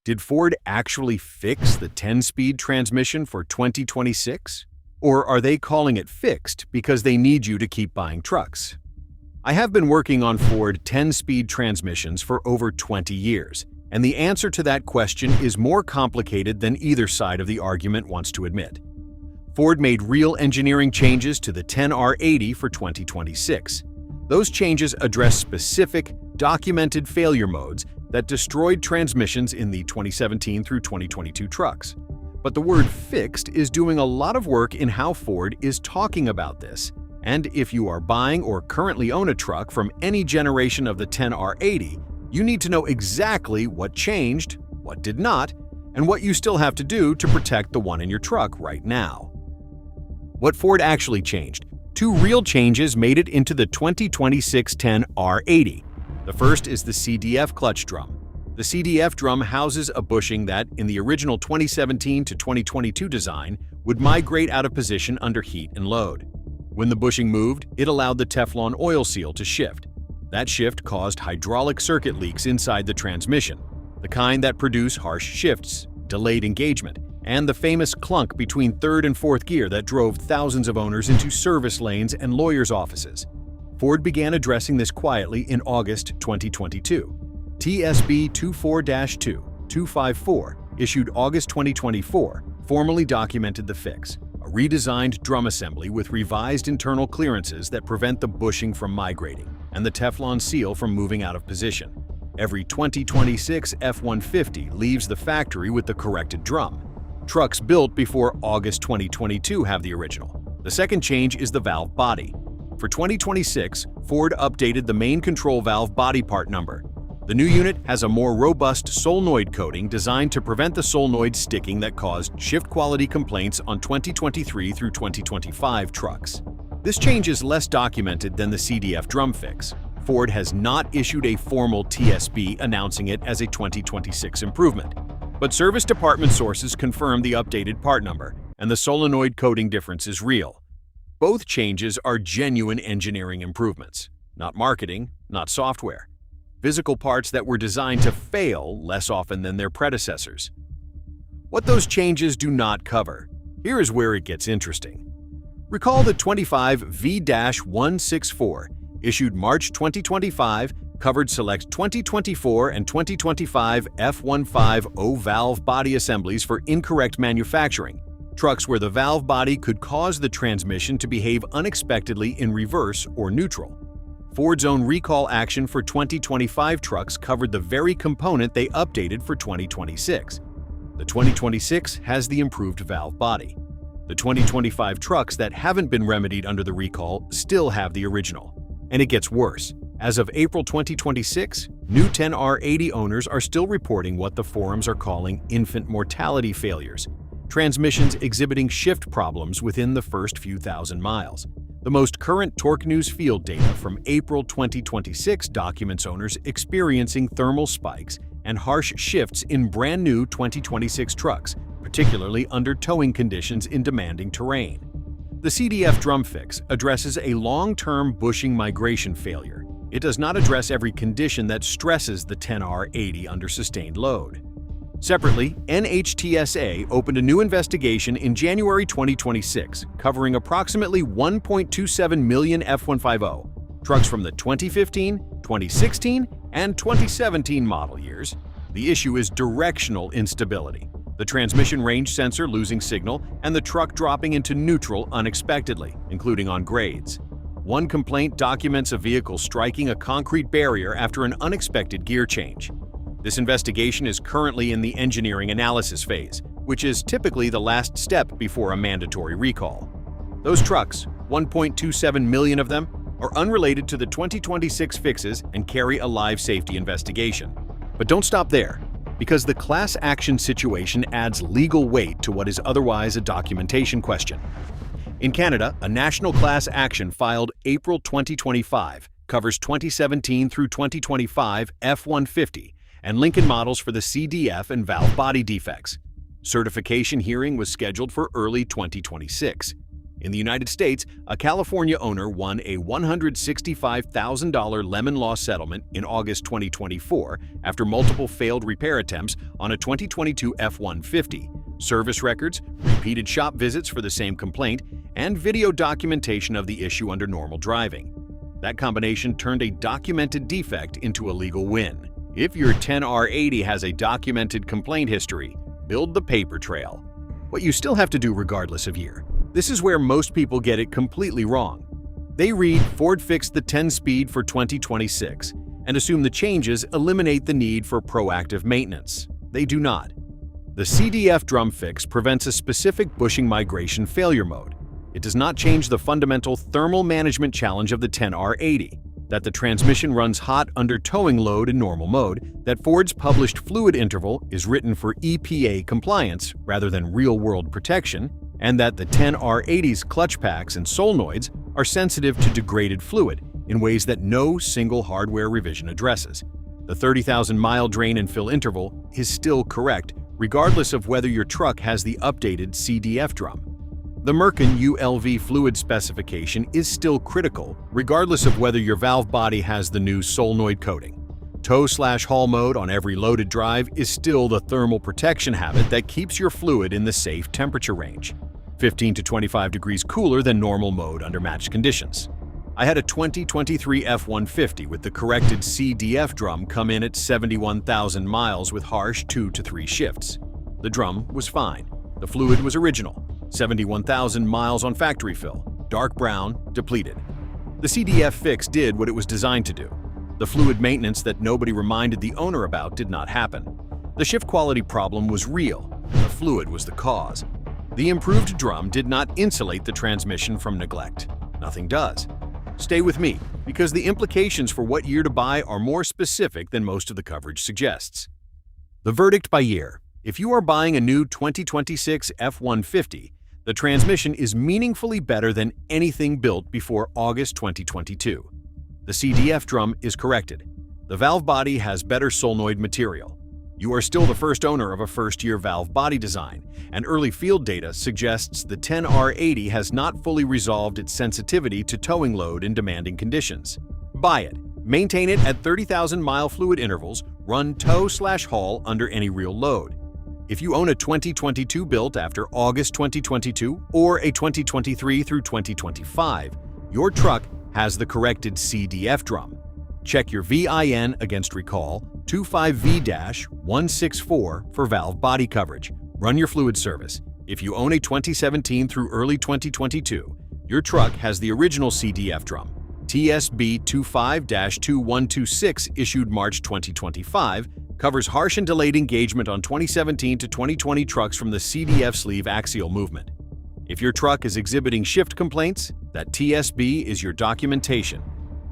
Did Ford actually fix the 10-speed transmission for 2026? Or are they calling it fixed because they need you to keep buying trucks? I have been working on Ford 10-speed transmissions for over 20 years, and the answer to that question is more complicated than either side of the argument wants to admit. Ford made real engineering changes to the 10R80 for 2026. Those changes address specific, documented failure modes that destroyed transmissions in the 2017 through 2022 trucks. But the word fixed is doing a lot of work in how Ford is talking about this. And if you are buying or currently own a truck from any generation of the 10R80, you need to know exactly what changed, what did not, and what you still have to do to protect the one in your truck right now. What Ford actually changed. Two real changes made it into the 2026 10R80. The first is the CDF clutch drum. The CDF drum houses a bushing that, in the original 2017 to 2022 design, would migrate out of position under heat and load. When the bushing moved, it allowed the Teflon oil seal to shift. That shift caused hydraulic circuit leaks inside the transmission, the kind that produce harsh shifts, delayed engagement, and the famous clunk between third and fourth gear that drove thousands of owners into service lanes and lawyers' offices. Ford began addressing this quietly in August 2022. TSB 24-2-254, issued August 2024, formally documented the fix, a redesigned drum assembly with revised internal clearances that prevent the bushing from migrating and the Teflon seal from moving out of position. Every 2026 F-150 leaves the factory with the corrected drum. Trucks built before August 2022 have the original. The second change is the valve body. For 2026, Ford updated the main control valve body part number. The new unit has a more robust solenoid coating designed to prevent the solenoid sticking that caused shift quality complaints on 2023 through 2025 trucks. This change is less documented than the CDF drum fix. Ford has not issued a formal TSB announcing it as a 2026 improvement. But service department sources confirm the updated part number, and the solenoid coating difference is real. Both changes are genuine engineering improvements, not marketing, not software. Physical parts that were designed to fail less often than their predecessors. What those changes do not cover. Here is where it gets interesting. Recall the 25 V-164, issued March 2025, covered select 2024 and 2025 F150 valve body assemblies for incorrect manufacturing, trucks where the valve body could cause the transmission to behave unexpectedly in reverse or neutral. Ford's own recall action for 2025 trucks covered the very component they updated for 2026. The 2026 has the improved valve body. The 2025 trucks that haven't been remedied under the recall still have the original. And it gets worse. As of April 2026, new 10R80 owners are still reporting what the forums are calling infant mortality failures, transmissions exhibiting shift problems within the first few thousand miles. The most current Torque News field data from April 2026 documents owners experiencing thermal spikes and harsh shifts in brand new 2026 trucks, particularly under towing conditions in demanding terrain. The CDF drum fix addresses a long-term bushing migration failure. It does not address every condition that stresses the 10R80 under sustained load. Separately, NHTSA opened a new investigation in January 2026, covering approximately 1.27 million F150 trucks from the 2015, 2016, and 2017 model years. The issue is directional instability, the transmission range sensor losing signal, and the truck dropping into neutral unexpectedly, including on grades. One complaint documents a vehicle striking a concrete barrier after an unexpected gear change. This investigation is currently in the engineering analysis phase, which is typically the last step before a mandatory recall. Those trucks, 1.27 million of them, are unrelated to the 2026 fixes and carry a live safety investigation. But don't stop there, because the class action situation adds legal weight to what is otherwise a documentation question. In Canada, a national class action filed April 2025 covers 2017 through 2025 F-150 and Lincoln models for the CDF and valve body defects. Certification hearing was scheduled for early 2026. In the United States, a California owner won a $165,000 lemon law settlement in August 2024 after multiple failed repair attempts on a 2022 F-150. Service records, repeated shop visits for the same complaint, and video documentation of the issue under normal driving. That combination turned a documented defect into a legal win. If your 10R80 has a documented complaint history, build the paper trail. What you still have to do regardless of year. This is where most people get it completely wrong. They read Ford fixed the 10-speed for 2026 and assume the changes eliminate the need for proactive maintenance. They do not. The CDF drum fix prevents a specific bushing migration failure mode. It does not change the fundamental thermal management challenge of the 10R80, that the transmission runs hot under towing load in normal mode, that Ford's published fluid interval is written for EPA compliance rather than real-world protection, and that the 10R80's clutch packs and solenoids are sensitive to degraded fluid in ways that no single hardware revision addresses. The 30,000-mile drain and fill interval is still correct, regardless of whether your truck has the updated CDF drum. The Merkin ULV fluid specification is still critical, regardless of whether your valve body has the new solenoid coating. Tow/haul mode on every loaded drive is still the thermal protection habit that keeps your fluid in the safe temperature range, 15 to 25 degrees cooler than normal mode under matched conditions. I had a 2023 F-150 with the corrected CDF drum come in at 71,000 miles with harsh 2 to 3 shifts. The drum was fine. The fluid was original, 71,000 miles on factory fill, dark brown, depleted. The CDF fix did what it was designed to do. The fluid maintenance that nobody reminded the owner about did not happen. The shift quality problem was real. The fluid was the cause. The improved drum did not insulate the transmission from neglect. Nothing does. Stay with me, because the implications for what year to buy are more specific than most of the coverage suggests. The verdict by year. If you are buying a new 2026 F-150, the transmission is meaningfully better than anything built before August 2022. The CDF drum is corrected. The valve body has better solenoid material. You are still the first owner of a first-year valve body design, and early field data suggests the 10R80 has not fully resolved its sensitivity to towing load in demanding conditions. Buy it. Maintain it at 30,000-mile fluid intervals, run tow/haul under any real load. If you own a 2022 built after August 2022 or a 2023 through 2025, your truck has the corrected CDF drum. Check your VIN against recall 25V-164 for valve body coverage. Run your fluid service. If you own a 2017 through early 2022, your truck has the original CDF drum. TSB 25-2126 issued March 2025 covers harsh and delayed engagement on 2017 to 2020 trucks from the CDF sleeve axial movement. If your truck is exhibiting shift complaints, that TSB is your documentation.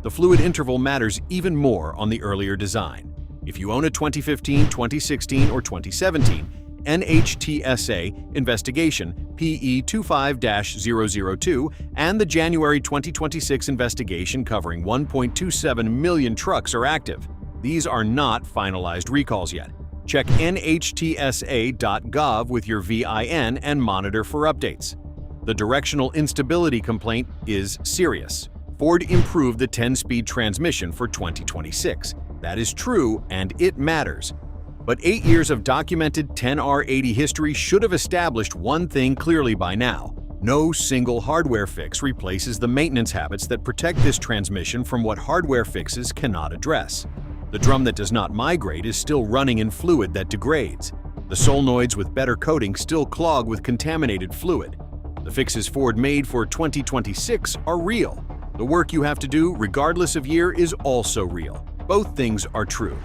The fluid interval matters even more on the earlier design. If you own a 2015, 2016, or 2017 NHTSA investigation PE 25-002 and the January 2026 investigation covering 1.27 million trucks are active. These are not finalized recalls yet. Check nhtsa.gov with your VIN and monitor for updates. The directional instability complaint is serious. Ford improved the 10-speed transmission for 2026. That is true, and it matters. But 8 years of documented 10R80 history should have established one thing clearly by now. No single hardware fix replaces the maintenance habits that protect this transmission from what hardware fixes cannot address. The drum that does not migrate is still running in fluid that degrades. The solenoids with better coating still clog with contaminated fluid. The fixes Ford made for 2026 are real. The work you have to do, regardless of year, is also real. Both things are true.